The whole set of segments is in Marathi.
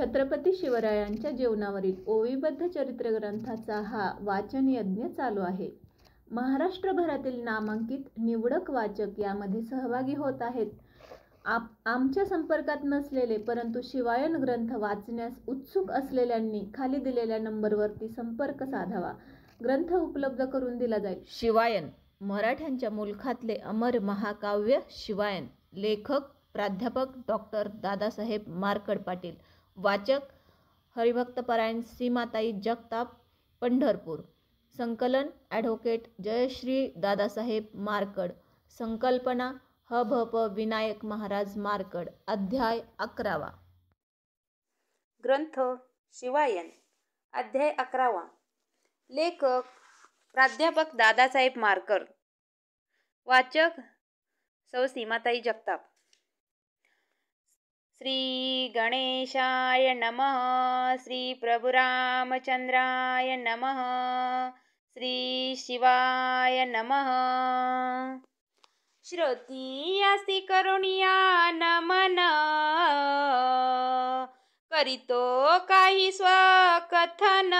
छत्रपती शिवरायांच्या जीवनावरील ओवीबद्ध चरित्र ग्रंथाचा हा वाचन यज्ञ चालू आहे. महाराष्ट्रभरातील नामांकित निवडक वाचक यामध्ये सहभागी होत आहेत. आमच्या संपर्कात नसलेले परंतु शिवायन ग्रंथ वाचण्यास उत्सुक असलेल्यांनी खाली दिलेल्या नंबरवरती संपर्क साधावा. ग्रंथ उपलब्ध करून दिला जाईल. शिवायन मराठ्यांच्या मुलखातले अमर महाकाव्य शिवायन. लेखक प्राध्यापक डॉक्टर दादासाहेब मार्कड पाटील. वाचक हरिभक्तपरायण सीमाताई जगताप, पंढरपूर. संकलन ॲडव्होकेट जयश्री दादासाहेब मार्कड. संकल्पना ह.भ.प. विनायक महाराज मार्कड. अध्याय 11वा. ग्रंथ शिवायन. अध्याय 11वा. लेखक प्राध्यापक दादासाहेब मार्कड. वाचक सौ सीमाताई जगताप. श्री गणेशाय नमः. श्री प्रभुरामचंद्राय नमः. श्री शिवाय नमः. श्रोतीयासी करुणिया नमन. करीतो काही स्वकथन.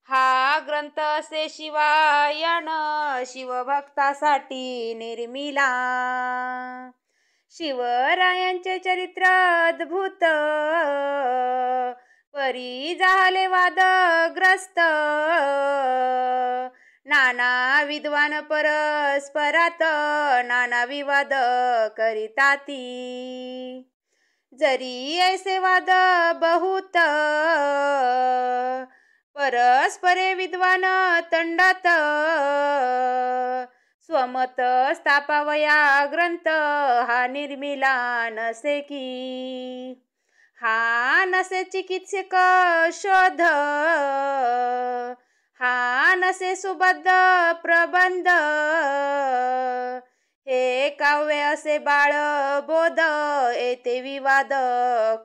हा ग्रंथ असे शिवायन शिवभक्तासाठी निर्मिला. शिवरायांचे चरित्र अद्भुत. परी झाले वादग्रस्त. नाना विद्वान परस्परात नाना विवाद करिताती. जरी ऐसे वाद बहुत. परस्परे विद्वान तंडात. स्वमत स्थापावया ग्रंथ हा निर्मिला नसे की. हा नसे चिकित्सक शोध. हा नसे सुबद्ध प्रबंध. हे काव्य असे बाळबोध. येथे विवाद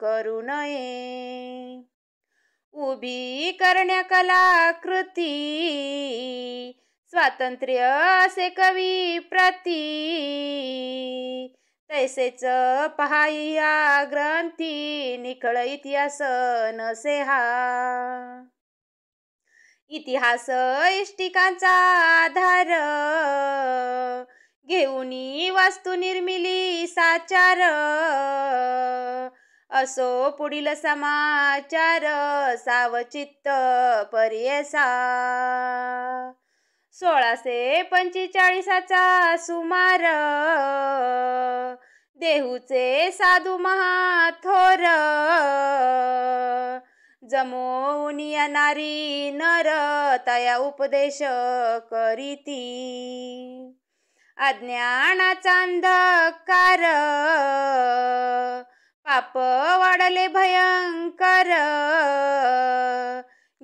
करू नये. उभी करण्या कलाकृती. स्वातंत्र्य असे कवी प्रती. तैसेच पहाया ग्रंथी. निखळ इतिहास नसे हा. इतिहास इष्टिकांचा आधार. घेऊनी वास्तू निर्मिली साचार. असो पुढील समाचार. सावचित्त पर्यसा. 1645 सुमार. देहूचे साधू महाथोर. जमवून नारी नर. तया उपदेश करीती. अज्ञानाचा अंधकार. पाप वाढले भयंकर.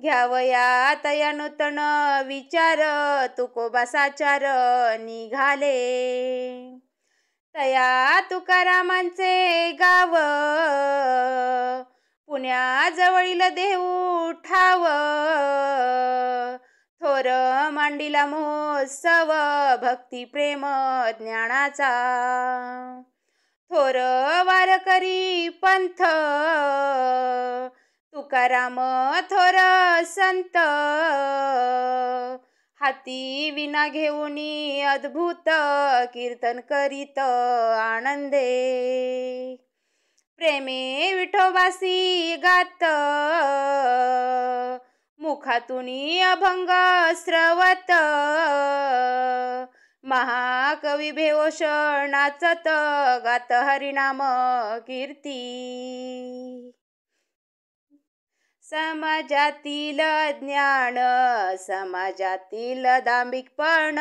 घ्यावया तया नूतन विचार. तुकोबा साचार निघाले. तया तुकारामांचे गाव. पुण्याजवळील देहू ठाव. थोर मांडिला महोत्सव. भक्ती प्रेम ज्ञानाचा. थोर वारकरी पंथ. तुकाराम थोर संत. हाती विना घेऊनी अद्भुत. कीर्तन करीत आनंदे. प्रेमे विठोबासी गात. मुखातूनी अभंग स्रवत. महाकवी बेहोश नाचत. गात हरिनाम कीर्ती. समाजातील ज्ञान. समाजातील दांभिकपण.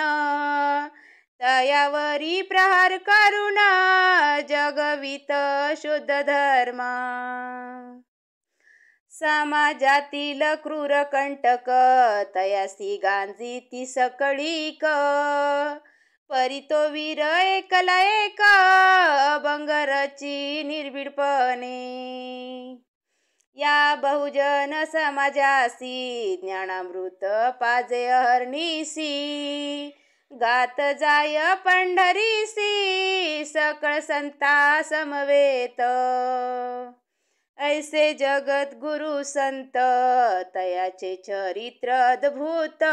तयावरी प्रहार करून जगवित शुद्ध धर्म. समाजातील क्रूर कंटक. तयासी गांजीती सकळीक. परी तो वीर एकला एक. अभंगरची निर्भीडपणे. या बहुजन समाजासी ज्ञानामृत पाजे अहर्निसी. गात जाय पंढरीसी. सकळ संता समवेत. ऐसे जगत गुरु संत तयाचे चरित्र अद्भुत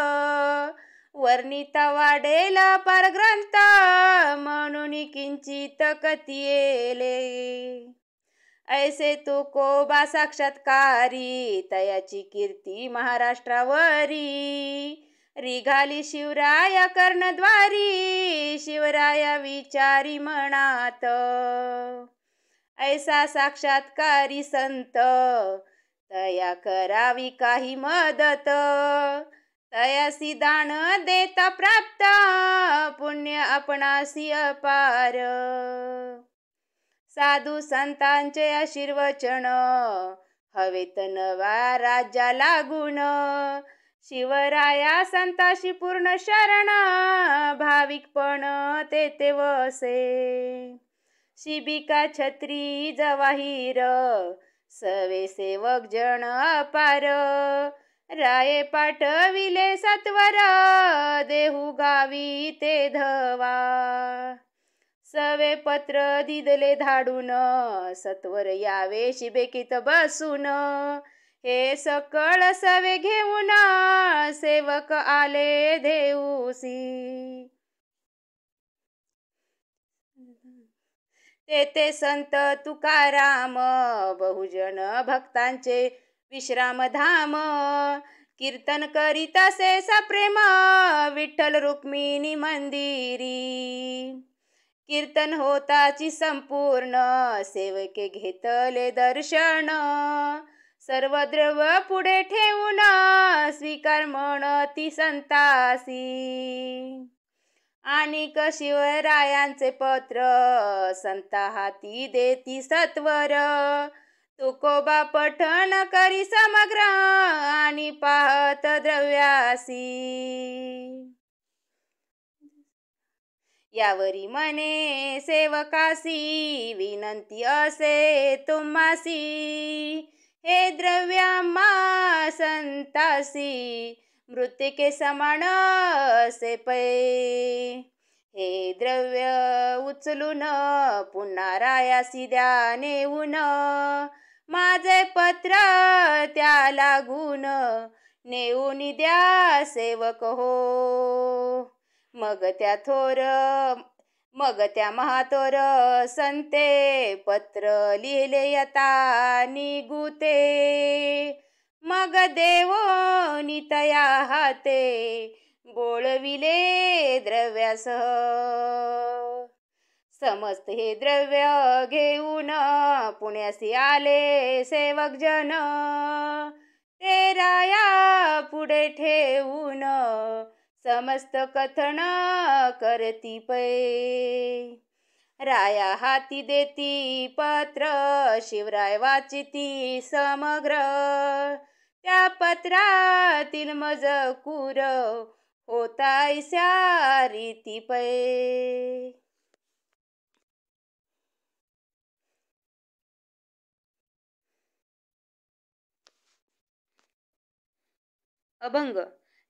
वर्णिता वाढेल परग्रंथ म्हणून किंचित कथियेले ऐसे तुकोबा साक्षात्कारी तयाची कीर्ती महाराष्ट्रावरी रिघाली शिवराया कर्णद्वारी शिवराया विचारी मनात ऐसा साक्षात्कारी संत तया करावी काही मदत तयासी दान देता प्राप्त पुण्य आपणासी अपार साधू संतांचे आशीर्वचन हवेत नवा राज्या लागून शिवराया संताशी पूर्ण शरण भाविकपण तेथे वसे शिबिका छत्री जवाहीर सवे सेवक जन अपार राये पाठविले सत्वर देहू गावी ते धवा सवे पत्र दिदले धाडून सत्वर यावे शिबेकीत बसून हे सकळ सवे घेऊन सेवक आले देऊसी तेथे संत तुकाराम बहुजन भक्तांचे विश्रामधाम कीर्तन करीत असे सप्रेम विठ्ठल रुक्मिणी मंदिरी कीर्तन होताची संपूर्ण सेवके घेतले दर्शन सर्व द्रव्य पुढे ठेवून स्वीकार म्हणती संतासी आणि शिवरायांचे पत्र संता हाती देती सत्वर तुकोबा पठण करी समग्र आणि पाहत द्रव्यासी यावरी मने सेवकासी विनंती असे तुम्हासी हे द्रव्याम्मा संतासी मृत्तिके समान असे पै हे द्रव्य उचलून पुन्हा रायासी द्या नेऊन माझे पत्र त्या लागून नेऊन द्या सेवक हो मग त्या महाथोर संते पत्र लिहिले यता निगुते मग देवो नितया हाते बोळविले द्रव्यासह समस्त हे द्रव्य घेऊन पुण्यासी आले सेवक जन ते राया पुढे ठेवून समस्त कथन करती पै राया हाती देती पत्र शिवराय वाचिती समग्र त्या पत्रातील मजकूर होता रीती पै अभंग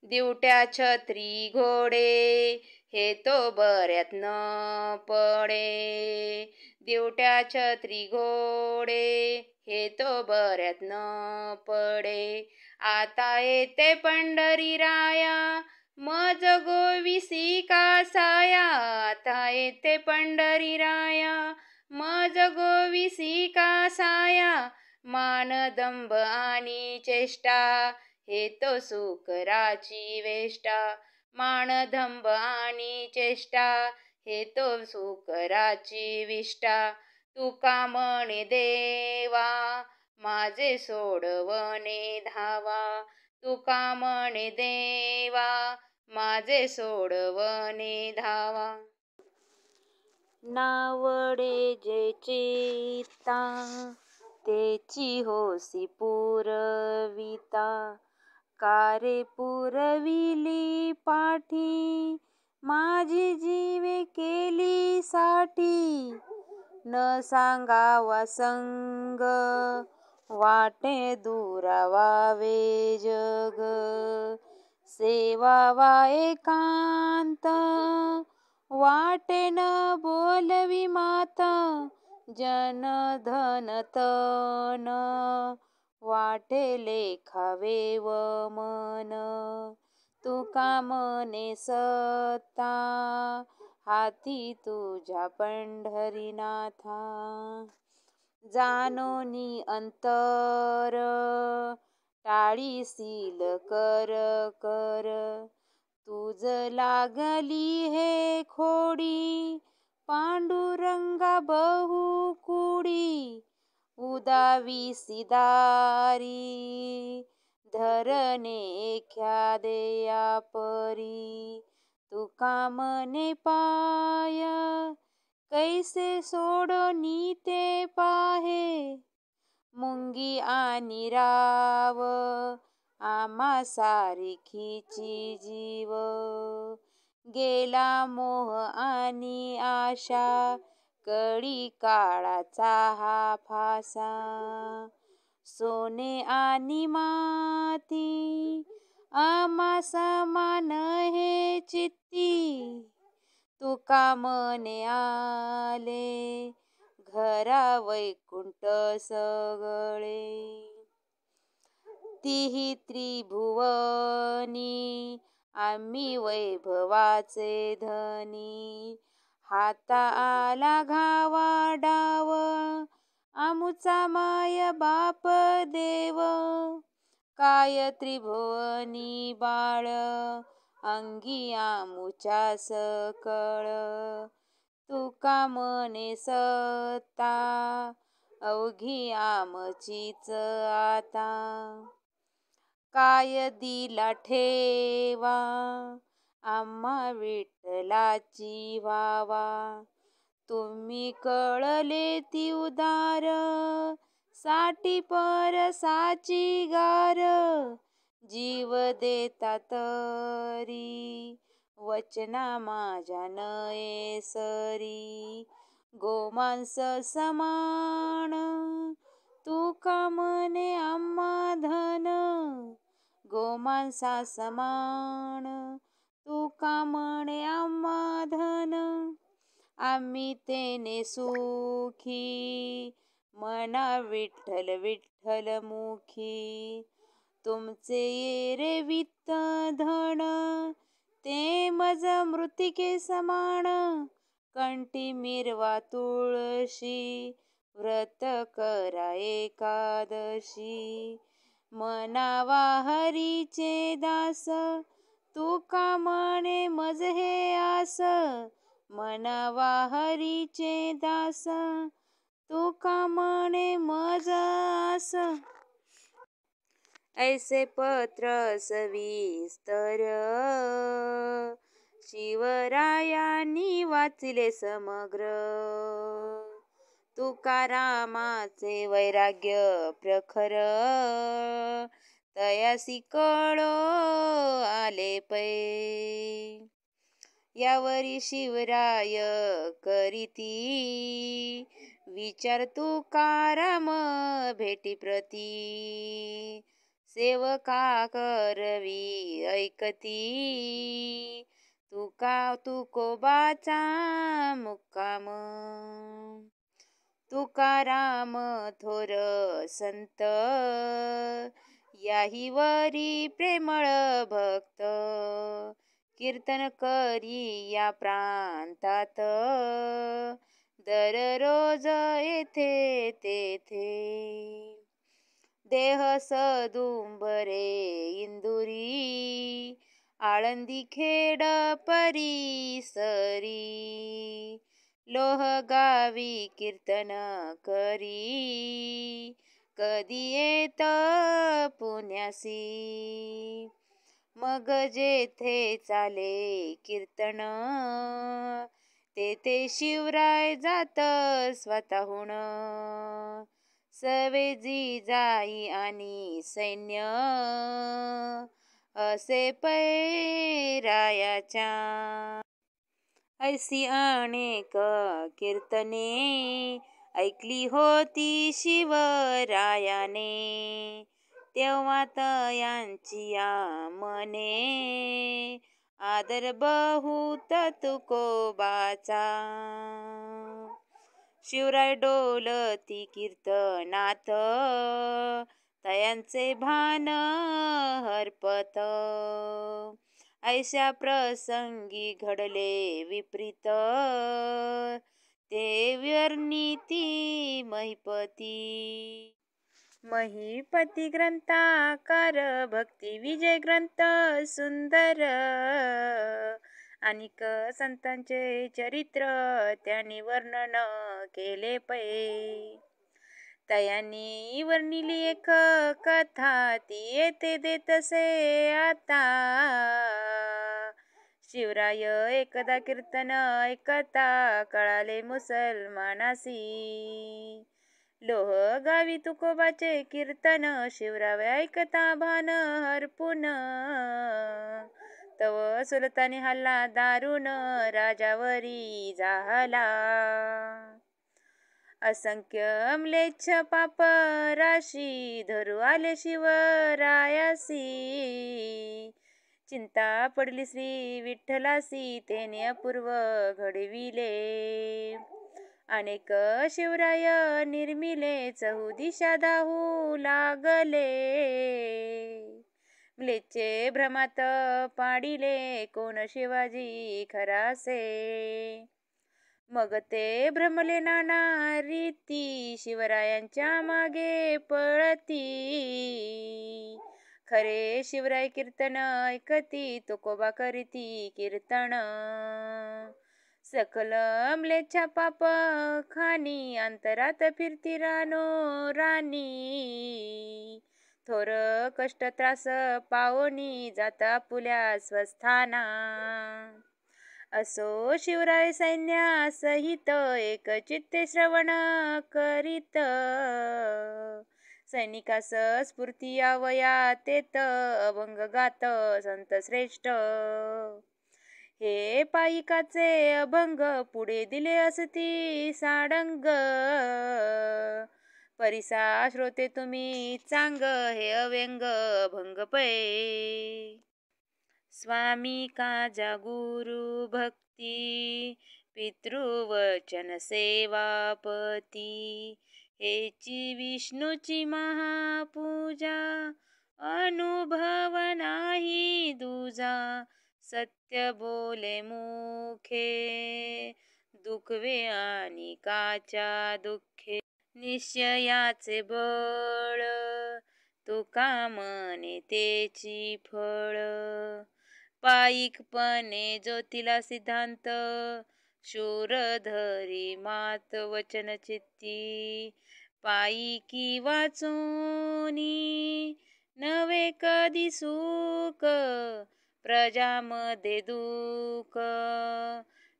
दिवट्या छत्री घोडे हे तो बऱ्यात न पडे दिवट्या छत्री घोडे हे तो बऱ्यात न पडे आता येते पंढरी राया मज गोविसी कासाया आता येते पंढरी राया मज गोविसी कासाया मानदंब आणि चेष्टा हे तो सुकराची वेष्टा मानदंब आणि चेष्टा हे तो सुकराची विष्टा तुका म्हणे देवा माझे सोडवणे धावा तुका म्हणे देवा माझे सोडवणे धावा नावडे जे चित्ता तेची होसी पुरविता कारे पुरविली पाठी माझी जीवे केली साठी न सांगावा संग वाटे दुरावावे जग सेवावा एकांत वाटे न बोलवी माता जन धन तन वाटेले खावे व मन. तुका मने सत्ता हाती तुझ्या पंढरीनाथा. जानोनी अंतर टाळीसील कर कर. तुझ लागली हे खोडी पांडुरंगा बहु कुडी. उदावीसी दारी धरणे ख्या देया परी. तुका मने पाय कैसे सोडोनी ते पाहे. मुंगी आणि राव आम्हा सारखीची जीव. गेला मोह आणि आशा कडी काळाचा हा फासा. सोने आणि माती आम्हा समान हे चित्ती. तुका मने आले घरा वैकुंठ सगळे. तिही त्रिभुवनी आम्ही वैभवाचे धनी. हाता आला घावा डाव आमुचा माय बाप देव. काय त्रिभुवनी बाळ अंगी आमुच्या सकळ. तुका मने सत्ता अवघी आमचीच आता. काय दिला ठेवा आम्हा विठ्ठलाची व्हावा. तुम्ही कळले ती उदार साठी परसाची गार. जीव देता तरी वचना माझ्या नये सरी. गोमांस समान तुका मने आम्हा धन. गोमांसा समान तुका मने आम्हा धन. आम्ही तेने सुखी मना विठ्ठल विठ्ठल मुखी. तुमचे ये रे वित्त धन ते मज मृतिके समान. कंठी मिरवा तुळशी व्रत करा एकादशी. मनावा हरीचे दास तुका मने मज हे आस. मनावा हरीचे दास तुका मने मज आस. ऐसे पत्र सविस्तर शिवरायांनी वाचिले समग्र. तुकारामाचे वैराग्य प्रखर तयासी कळो आले पै. यावरी शिवराय करीती विचार तुकाराम भेटी प्रती. सेवका करवी ऐकती तुकोबाचा मुक्काम. तुकाराम थोर संत याही वरी प्रेमळ भक्त. कीर्तन करी या प्रांतात दररोज येथे तेथे. देह सदुंबरे इंदुरी आळंदी खेड परिसरी. लोहगावी कीर्तन करी कधी येत पुण्यासी. मग जेथे चाले कीर्तन तेथे शिवराय जात स्वतःहून. सवे जिजाई आणि सैन्य असे पैरायाच्या. ऐसी अनेक कीर्तने ऐकली होती शिवरायाने. तेव्हा तयांची या मने आदर बहुत तुकोबाचा. शिवराय डोलती कीर्तनात, तयांचे भान हरपत. ऐशा प्रसंगी घडले विपरीत, ते वर्णिती महिपती. महिपती ग्रंथाकार भक्ती विजय ग्रंथ सुंदर, अनिक संतांचे चरित्र त्यांनी वर्णन केले पै. तयांनी वर्णिली एक कथा, ती येते देतसे आता. शिवराय एकदा कीर्तन ऐकता, कळाले मुसलमानासी. लोह गावी तुकोबाचे कीर्तन, शिवराय ऐकता भान हरपून. तव सुलतानी हल्ला दारुण, राजावरी झाला. असंख्य म्लेच्छ पाप राशी, धरू आले शिवरायासी. चिंता पडली श्री विठ्ठलासी, तेने अपूर्व घडविले. अनेक शिवराय निर्मिले, चहू दिशा धावू लागले. म्लेच्छे भ्रमात पाडिले, कोण शिवाजी खरासे. मग ते भ्रमले नाना रीती, शिवरायांच्या मागे पळती. खरे शिवराय कीर्तन ऐकती, तुकोबा करीती कीर्तन. सकल म्लेच्छा पाप खानी, अंतरात फिरती रानो राणी. थोर कष्ट त्रास पावोनी, जाता पुल्या स्वस्थाना. असो शिवराय सैन्यासहित, एक चित्ते श्रवण करीत. सैनिकास स्फूर्ती यावया तेत, अभंग गात संत श्रेष्ठ. हे पायिकाचे अभंग, पुढे दिले असती साडंग. परिसा श्रोते तुम्ही चांग, हे अव्यंग अभंग पै. स्वामी काजा गुरु भक्ती, पितृवचन सेवापती. हेची विष्णूची महापूजा, अनुभव नाही दुजा. सत्य बोले मुखे, दुखवे आणि काच्या दुःखे. निश्चयाचे बळ, तुका म्हणे तेची फळ. पायिकपणे ज्योतिला सिद्धांत, शूर धरी मात वचन चित्ती. पायिकी वाचूनी, नवे कधी सुख. प्रजामध्ये दुःख,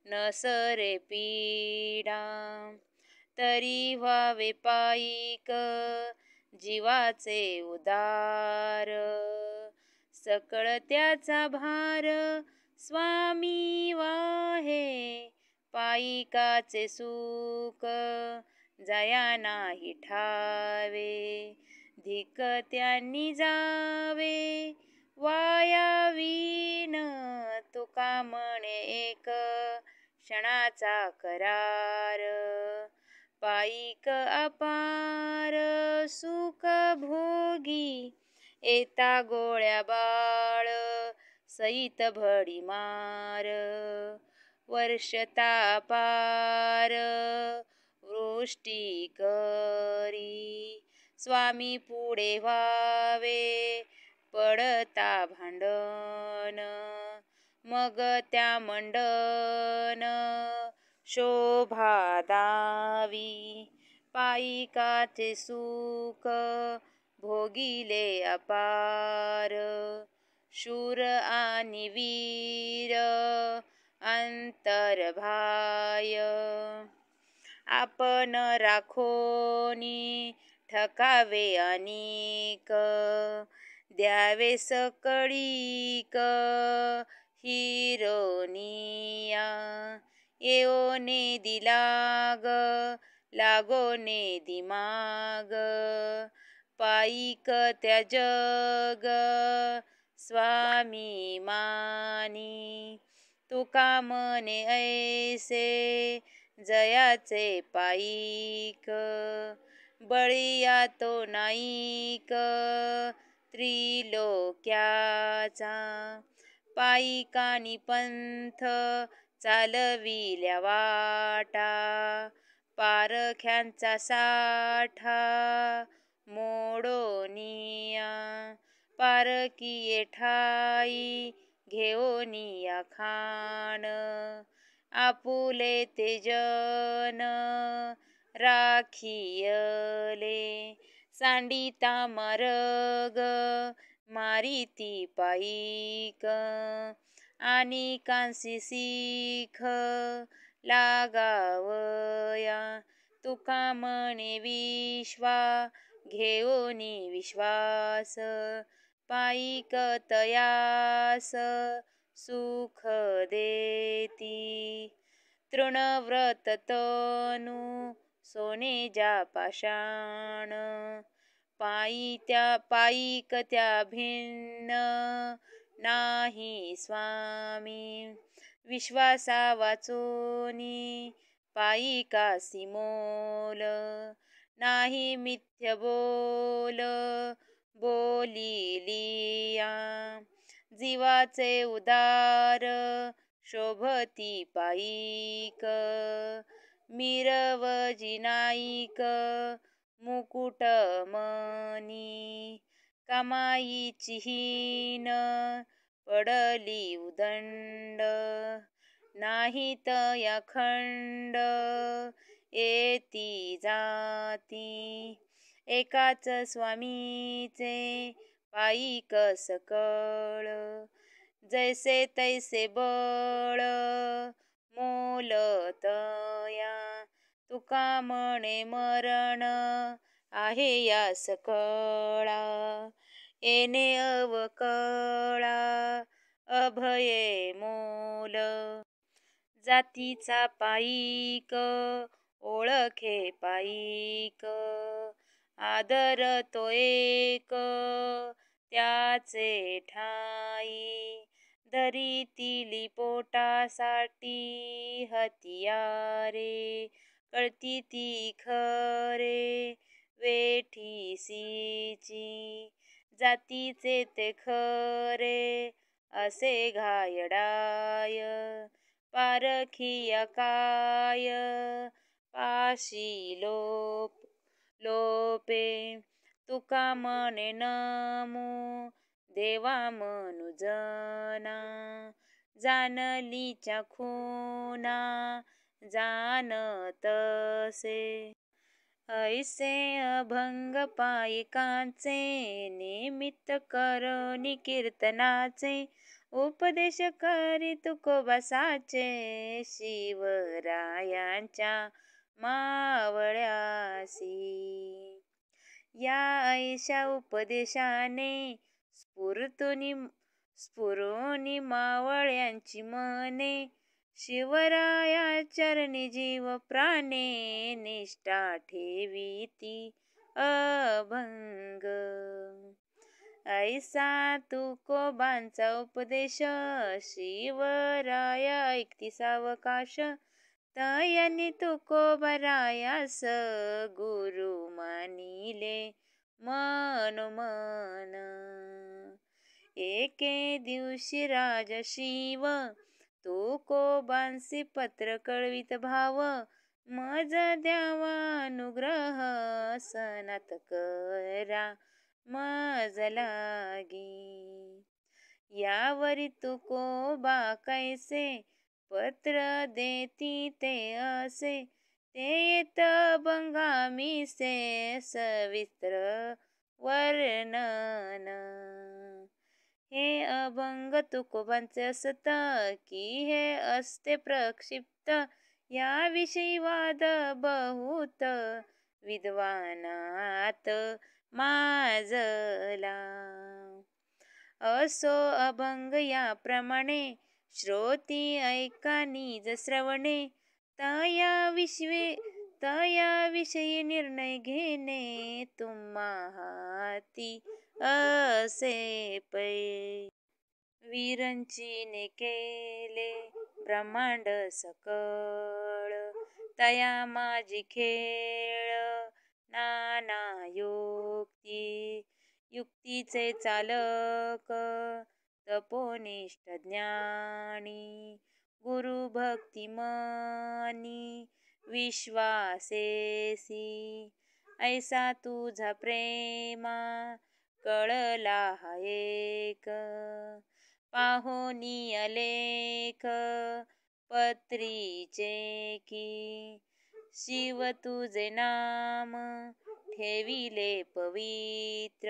न सरे पीडा. तरी व्हावे पायिक, जीवाचे उदार. सकळ त्याचा भार, स्वामी वाहे. पायिकाचे सुख, जया नाही ठावे. धिक त्यांनी जावे, वाया वीण. तुका म्हणे एक क्षणाचा करार. पायिक अपार सुख भोगी, येता गोळ्या बाळ सहित भडीमार. वर्षता पार वृष्टी करी, स्वामी पुढे व्हावे पडता भांडण. मग त्या मंडन शोभा दावी. पायिकाचे सुख भोगिले अपार. शूर आणि वीर अंतर्भाय. आपण राखोनी ठकावे अनेक. द्यावे सकळीक हिरोनिया. येओने दिलाग, लागोने दिमाग. पायिक त्या जग स्वामी मानी. तुका म्हणे ऐसे जयाचे पाईक, बळीया तो नाईक त्रिलोक्याचा. पायिकानी पंथ चालविल्या वाटा, पारख्यांचा साठा मोडोनिया. पारकीये ठाई घेऊनिया खाण, आपुले ते जन राखियले. सांडिता मार्ग मारिती पाईक, आणि कांसी सीख लागावया. तुका म्हणे विश्वा घेऊनी विश्वास, पाईक तयास सुख देती. तृणव्रत तनू सोने ज्या पाषाण, पाईक त्या भिन्न नाही स्वामी. विश्वासा वाचोनी पाईकासी मोल, नाही मिथ्य बोल बोलिलिया. जीवाचे उदार शोभती पाईक, मिरवजी नाईक मुकुटमणी. कमाईची हीन पडली उदंड, नाही तया खंड येती जाती. एकाच स्वामीचे पाईक सकळ, जैसे तैसे बळ मोल तया. तुका म्हणे मरण आहे या सकळा, येणे अवकळा अभये मोल. जातीचा पाईक ओळखे पाईक, आदर तो एक त्याचे ठाई. धरितिली पोटासाठी हतियारे, कळती ती खरे वेठीसीची. जातीचे ते खरे असे घायडाय, पारखिया काय पाशी लोपे. तुका म्हणे नमो देवा मनुजना, जाणलीच्या खुना जाणतसे. ऐसे अभंग पायिकांचे, निमित्त करोनी कीर्तनाचे. उपदेश करी तुकोबासाचे, शिवरायांच्या मावळ्यासी. या ऐशा उपदेशाने स्फुरूनी मावळ्यांची मने. शिवराया चरणी जीव प्राणे, निष्ठा ठेवीती अभंग. ऐसा तुकोबांचा उपदेश, शिवराया ऐकती सावकाश. तयांनी तुकोबारायास गुरु मानिले मनोमन. एके दिवशी राजा शिव तुकोबांसी पत्र कळवित भाव. मज द्यावा अनुग्रह सनात करा मज लागी. यावरी तुकोबा कैसे पत्र देती ते असे, ते येत अभंगामिसे सविस्तर वर्णन. हे अभंग तुकोबांचे असत, की हे असते प्रक्षिप्त. याविषयी वाद बहुत विद्वानात माजला. असो अभंग याप्रमाणे, श्रोती ऐका निज श्रवणे. तयाविषयी निर्णय घेणे तुम्हा हाती असे पै. विरंचीने केले ब्रह्मांड सकळ, तया माझी खेळ नाना युक्ती. युक्तीचे चालक तपोनिष्ठ ज्ञानी, गुरु भक्ती मनी विश्वासेसी. ऐसा तुझा प्रेमा कळला हा एक, पाहोनी अलेख पत्रीचे की. शिव तुझे नाम ठेविले पवित्र,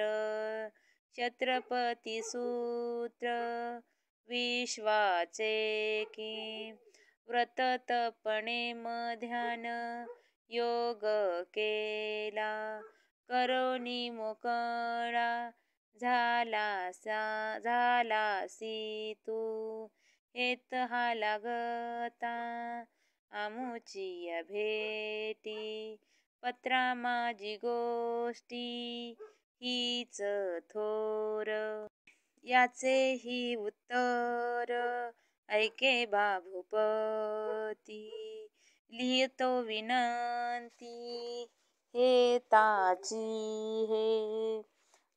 छत्रपती सूत्र विश्वाचे की. व्रत तपणे ध्यान योग केला, करोनी मोकळा झालासी तू. हेत हा लागता आमुची या भेटी, पत्रा माझी गोष्टी हीच थोर. याचे ही उत्तर ऐके बा भूपती, लिहितो विनंती हे ताची हे.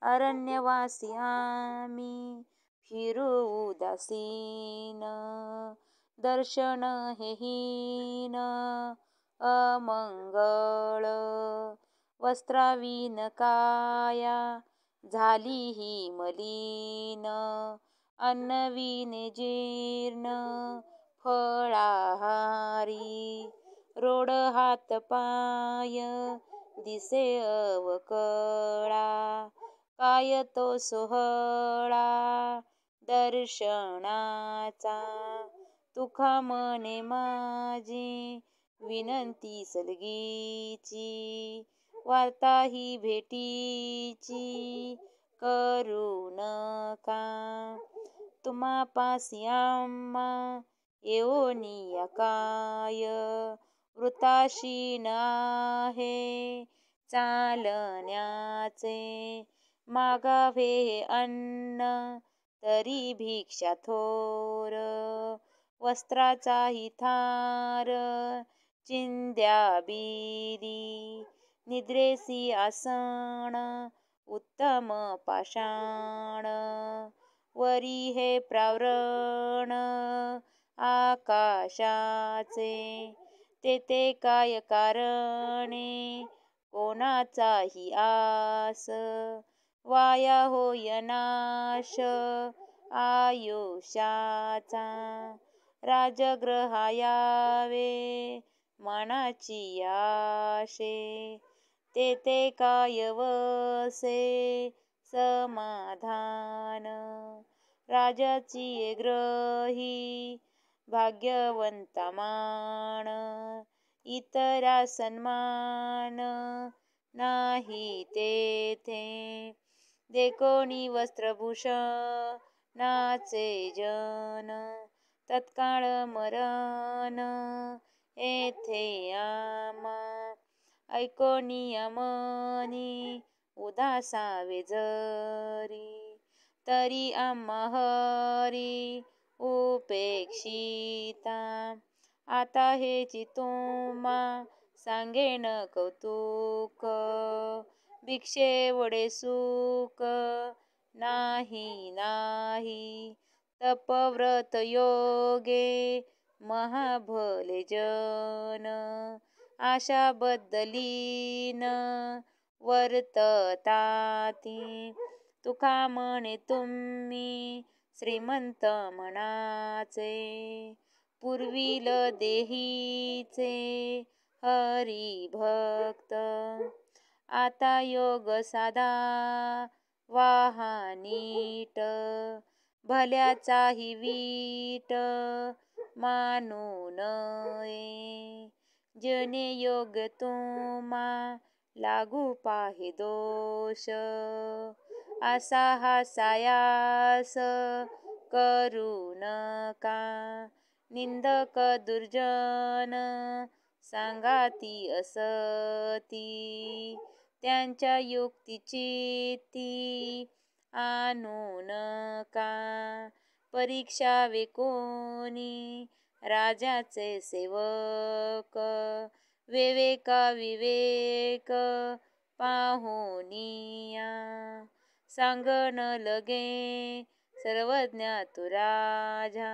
अरण्यवासी आम्ही फिरू उदासीन, दर्शन हे हीन अमंगळ. वस्त्राविन काया झाली ही मलिन, अन्नविने जीर्ण फळाहारी. रोड हात पाय दिसे अवकळा, काय तो सोहळा दर्शनाचा. तुका मने माझी विनंती सलगीची, वार्ता ही भेटीची करू नका. तुम्हा पासी आम्हा येऊनिया काय, वृताशीन आहे चालण्याचे. मागावे हे अन्न तरी भिक्षा थोर, वस्त्राचाही थार चिंध्या बिरी. निद्रेसी आसन उत्तम पाषाण, वरी हे प्रावरण आकाशाचे. तेथे काय कारणे कोणाचाही आस, वाया होय नाश आयुष्याचा. राजगृहा यावे मनाची आशे, तेथे काय वसे समाधान. राजाची ग्रही भाग्यवंता मान, इतरा सन्मान नाही तेथे. देखोनी वस्त्रभूषणाचे जन, तत्काळ मरण येथे आम्हा. ऐकोनी अमनी उदासावे जरी, तरी आम्हा हरी उपेक्षिता. आता हेची तुम्हा सांगेन कौतुक, भिक्षेवढे सुख नाही नाही. तपव्रत योगे महाभले जन, आशा बदलीन वर्तताती. तुका म्हणे तुम्ही श्रीमंत मनाचे, पुरविल देहीचे हरिभक्त. आता योग साधा वाहानीट, भल्याचाही वीट मानू नये. जने योग तुम्हा लागू पाहे दोष, असा हा सायास करू नका. निंदक दुर्जन सांगाती असती, त्यांच्या युक्तीची ती आणू नका. परीक्षावे कोणी राजाचे सेवक, विवेका विवेक पाहुनिया, सांगन लगे सर्वज्ञा तू राजा,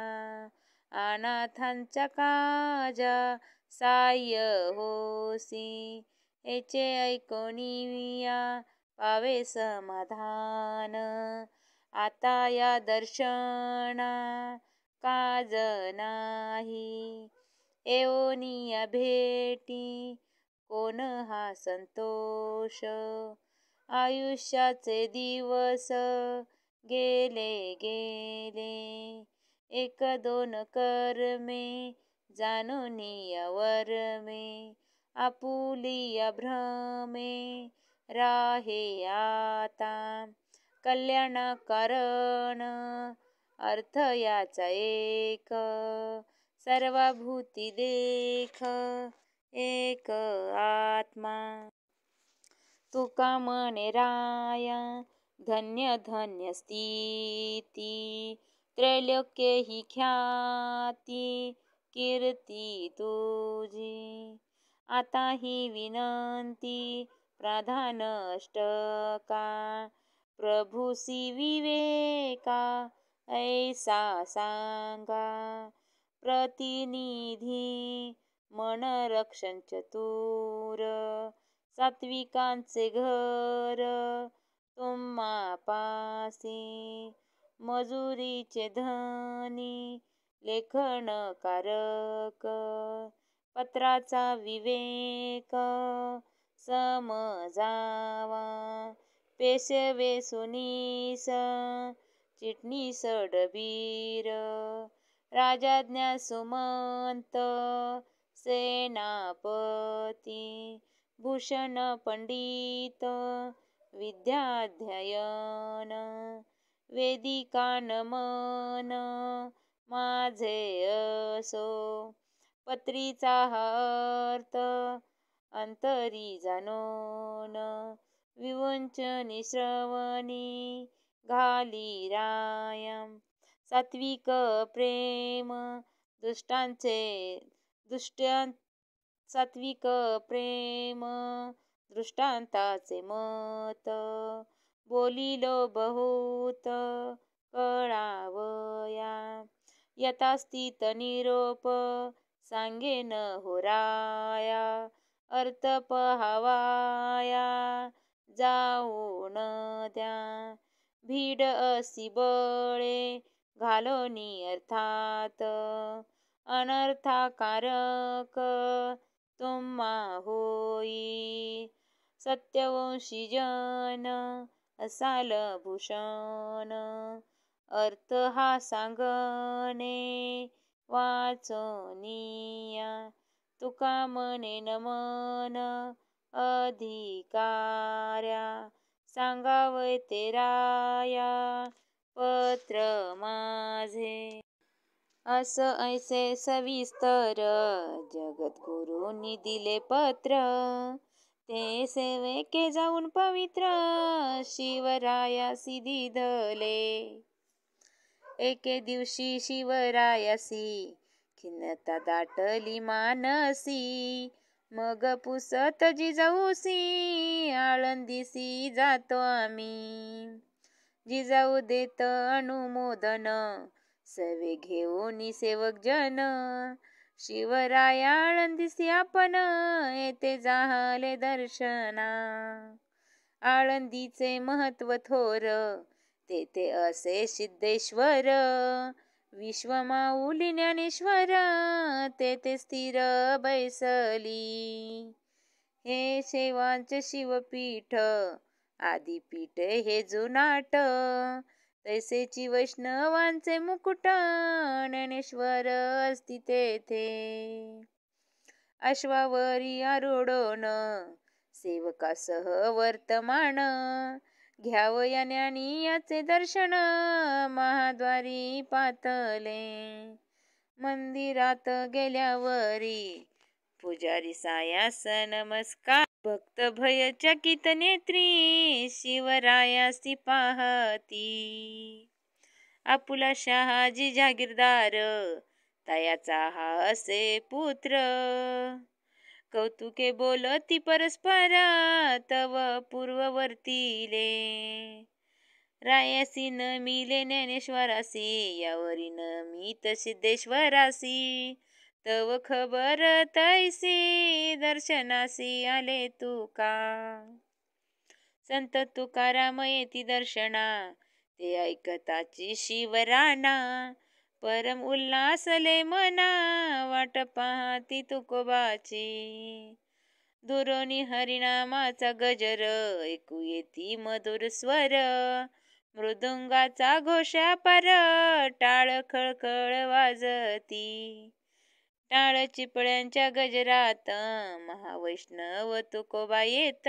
अनाथांच्या काजा साह्य होसी, हेचे ऐकोनिया पावे समाधान, आता या दर्शना काज नाही, एवनिया भेटी कोण हा संतोष, आयुष्याचे दिवस गेले गेले, एक दोन कर्मे जाणूनिया वर्मे, आपुलिया भ्रमे राहे आता, कल्याण कारण अर्थ याचा एक, सर्वभूती देख एक आत्मा, तुका म्हणे राया धन्य धन्य स्थिती, त्रैलोक्य ही ख्याती कीर्ती तुझी, आता ही विनंती प्रधान अष्टका, प्रभूसी विवेका ऐसा सांगा, प्रतिनिधी मन रक्षण चतुर, सात्विकांचे घर तुम्हा पासी, मजुरीचे धनी लेखन कारक, पत्राचा विवेक समजावा, पेशवे सुनीस चिटणीस डबीर, राजाज्ञा सुमंत सेनापती, भूषण पंडित विद्याध्ययन, वेदिका नमन माझे असो, पत्रीचा अर्थ अंतरी जाणून, विवंचनी श्रवणी घाली रायम, सात्विक प्रेम सात्विक प्रेम दृष्टांताचे मत, बोलिलो बहुत कळावया, यथास्थित निरोप सांगेन हो राया, अर्थ पहावाया जाऊन द्या, भीड असी बळे घालोनी अर्थात, अनर्थकारक तुम्हा होई, सत्यवंशी जन असाल भूषण, अर्थ हा सांगणे वाचनिया, तुका म्हणे नमन अधिकार्या, सांगावय ते राया पत्र माझे, अस ऐसे सविस्तर जगद्गुरूंनी दिले पत्र, ते सेवेके जाऊन पवित्र शिवरायासी दिधले, एके दिवशी शिवरायासी खिन्नता दाटली मानसी, मग पुसत जिजाऊसी आळंदीसी जातो आम्ही, जिजाऊ देत अनुमोदन सवे घेऊन सेवक जन, शिवराया आळंदीसी आपण येथे झाले दर्शना, आळंदीचे महत्व थोर तेथे असे सिद्धेश्वर, विश्वमाऊली ज्ञानेश्वर तेथे स्थिर बैसली, हे सेवांचे शिवपीठ आदिपीठ हे जुनाट, तैसेची वैष्णवांचे मुकुट ज्ञानेश्वर असती तेथे, अश्वावरी आरूढोन सेवकासह वर्तमान, घ्यावया ज्ञानी याचे दर्शन महाद्वारी पातले, मंदिरात गेल्यावरी पुजारी सायास नमस्कार, भक्त भयचकित नेत्री शिवरायासी पाहती, आपुला शहाजी जागीरदार, तयाचा हा असे पुत्र. कौतुके बोलती परस्पर, तव पूर्ववर्तीले. रायासी न मिले ज्ञानेश्वरासी, यावरी न मीत सिद्धेश्वरासी. तव खबर तैसी, दर्शनासी आले तुका. संत तुकाराम येती दर्शना, ते ऐकताची शिवराना. परम उल्हासले मना, वाट पाहती तुकोबाची. दुरोनी हरिनामाचा गजर, ऐकू येती मधुर स्वर. मृदुंगाचा घोषा पर, टाळ खळखळ वाजती. टाळ चिपळ्यांच्या गजरात, महावैष्णव तुकोबा येत.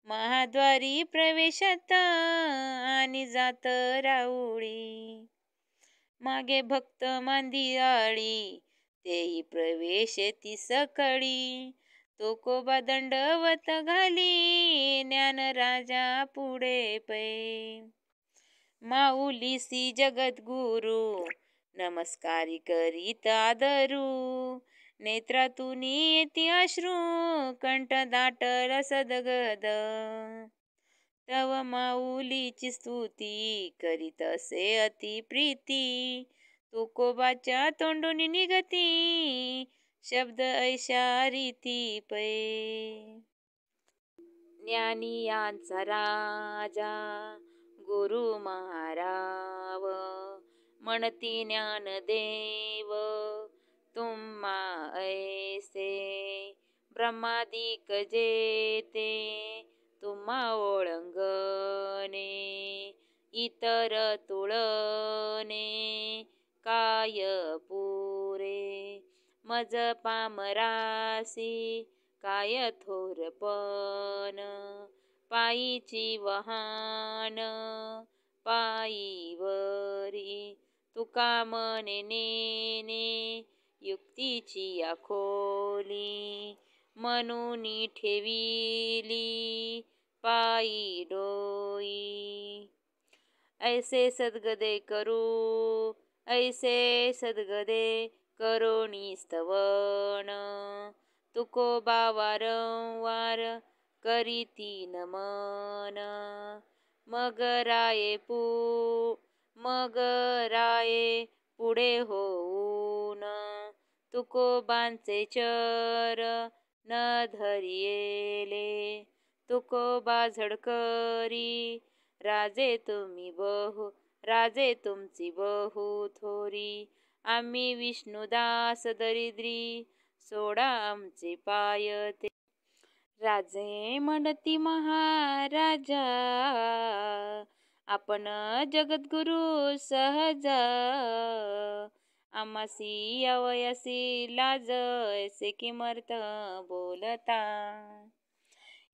महाद्वारी प्रवेशात, आणि जात राऊळी. मागे भक्त मांदियाळी, तेही प्रवेश ती सकळी. तुकोबा दंडवत घाली, ज्ञानराजा पुढे पै. माऊलीसी जगद्गुरु, नमस्कारी करीत आदरू. नेत्रातून येती अश्रू, कंठ दाटला सदगद. तव माऊलीची स्तुती, करीत असे अति प्रीती. तुकोबाच्या तोंडून निघती, शब्द ऐशा रीती पै. ज्ञानी यांचा राजा, गुरु महाराव. म्हणती ज्ञानदेव, तुम्हा ऐसे. ब्रह्मादिक जेते, तुम्हा ओळंगणे. इतर तुळने, काय पुरे. मज पामरासी, काय थोरपण. पायीची वहान, पायीवरी. तुका मने नेने, युक्तीची या खोली. म्हणून ठेविली, पायी डोई. ऐसे सद्गदे करू, ऐसे सद्गदे करोनी स्तवन. तुकोबा वारंवार करीती नमन. मग राये पुढे होऊन. तुकोबांचे चरण धरियेले. तुकोबा झडकरी, राजे तुमची बहु थोरी. आम्ही विष्णुदास दरिद्री, सोडा आमचे पाय ते. राजे म्हणती महाराजा, आपण जगद्गुरु सहज. आम्हासी अवयासी लाज, ऐसे किमर्थ बोलता.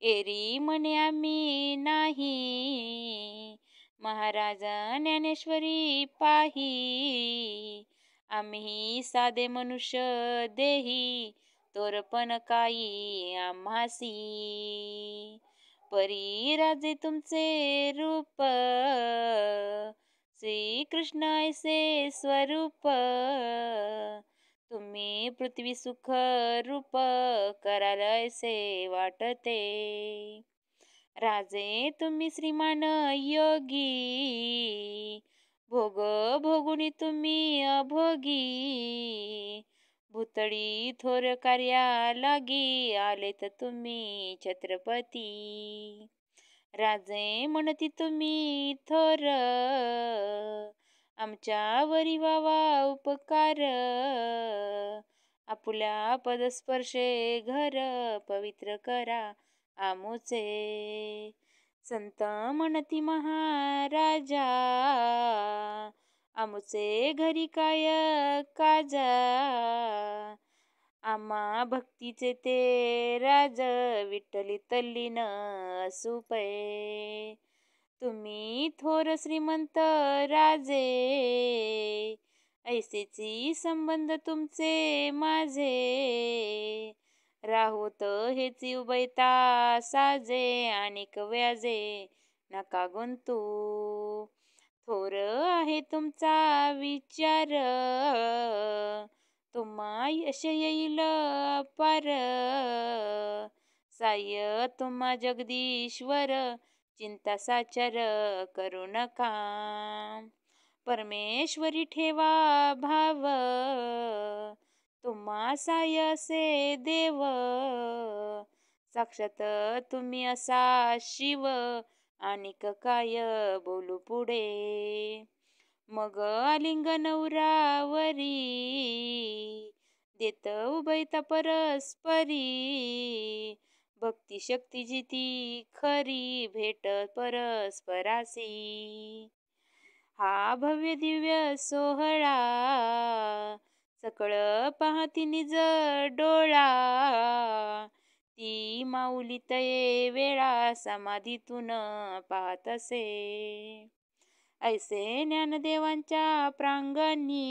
एरी म्हणे आम्ही नाही, महाराजा ज्ञानेश्वरी पाही. आम्ही साधे मनुष्य देही, तोरपण काही आम्हासी. परी राजे तुमचे रूप, श्रीकृष्ण ऐसे स्वरूप. तुम्ही पृथ्वी सुख रूप, कराल ऐसे वाटते. राजे तुम्ही श्रीमान योगी, भोग भोगुनी तुम्ही अभोगी. भुतळी थोर कार्या लागी, आलेत तुम्ही छत्रपती. राजे म्हणती तुम्ही थोर, आमच्यावरी वावा उपकार. आपुल्या पदस्पर्शे घर, पवित्र करा आमुचे. संत म्हणती महाराजा, आमुचे घरी काय काजा. आम्हा भक्तीचे ते राज, विठ्ठली तल्लीन असू पै. तुम्ही थोर श्रीमंत राजे, ऐसेची संबंध तुमचे माझे. राहोत हेची उभयता साजे, आणिक व्याजे नका गुंतू. थोर आहे तुमचा विचार, तुम्हा यश येईल अपार. साय तुम्हा जगदीश्वर, चिंता साचार करू नका. परमेश्वरी ठेवा भाव, तुम्हा साय असे देव. साक्षात तुम्ही असा शिव, आणिक काय बोलू पुढे. मग आलिंगन उरावरी, देत उभयता परस्परी. भक्ती शक्ती जिती खरी, भेट परस्परासी. हा भव्य दिव्य सोहळा, सकळ पाहती निज डोळा. ती माऊली तये वेळा, समाधीतून पाहत असे. ऐसे ज्ञानदेवांच्या प्रांगणी,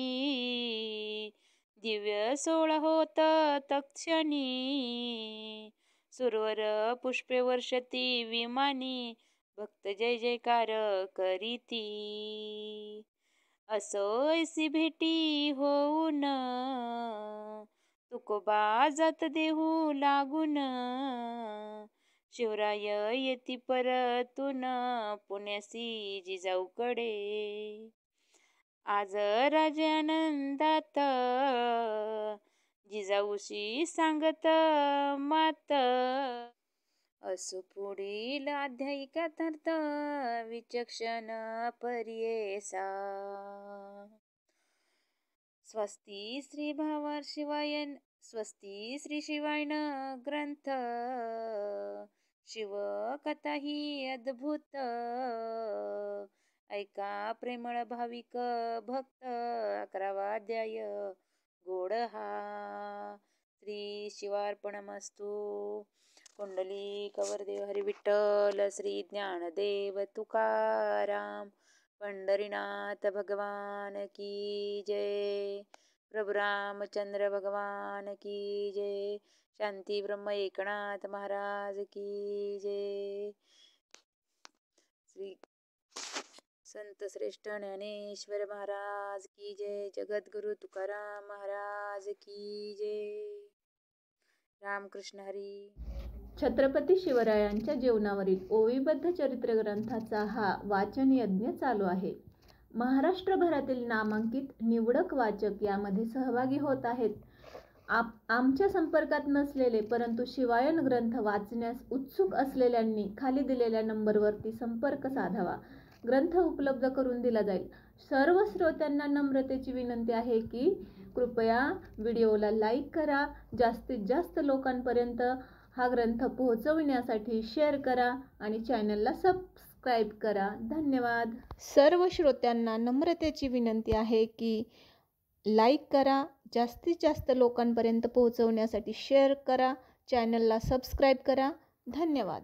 दिव्य सोहळा होत तत्क्षणी. सुरवर पुष्पे वर्षती विमानी, भक्त जय जयकार करीती. असो ऐसी भेटी होऊन, तुकोबा जात देहू लागून. शिवराय येती परतून, पुण्यासी जिजाऊकडे. आज राजे आनंदात, जिजाऊशी सांगत मात. असो पुढील अध्यायिकार्थ, विचक्षण पर्येसा. स्वस्ती श्री भावार शिवायन, स्वस्ती श्री शिवायन ग्रंथ. शिवकथा ही अद्भुत, ऐका प्रेमळ भाविक भक्त. 11वा अध्याय गोड हा. श्री शिवार्पणमस्तु. कुंडली कवरदेव हरी विठ्ठल, श्री ज्ञानदेव तुकाराम, पंढरीनाथ भगवान की जय. प्रभु रामचंद्र भगवान की जय. शांती ब्रह्म एकनाथ महाराज की जय. श्री संत श्रेष्ठ ज्ञानेश्वर महाराज की जय. जगद्गुरु तुकाराम महाराज की जय. रामकृष्ण हरी. छत्रपती शिवरायांच्या जीवनावरील ओवीबद्ध चरित्र ग्रंथाचा हा वाचन यज्ञ चालू आहे. महाराष्ट्रभरातील नामांकित निवडक वाचक यामध्ये सहभागी होत आहेत. आमच्या संपर्कात नसलेले परंतु शिवायन ग्रंथ वाचण्यास उत्सुक असलेल्यांनी खाली दिलेल्या नंबरवरती संपर्क साधावा. ग्रंथ उपलब्ध करून दिला जाईल. सर्व श्रोत्यांना नम्रतेची विनंती आहे की कृपया व्हिडिओला लाईक करा. जास्तीत जास्त लोकांपर्यंत हा ग्रंथ पोहोचविण्यासाठी शेअर करा आणि चॅनलला सबस्क्राईब करा. धन्यवाद. सर्व श्रोत्यांना नम्रतेची विनंती आहे की लाईक करा, जास्तीत जास्त लोकांपर्यंत पोहोचवण्यासाठी शेअर करा, चॅनलला सबस्क्राईब करा. धन्यवाद.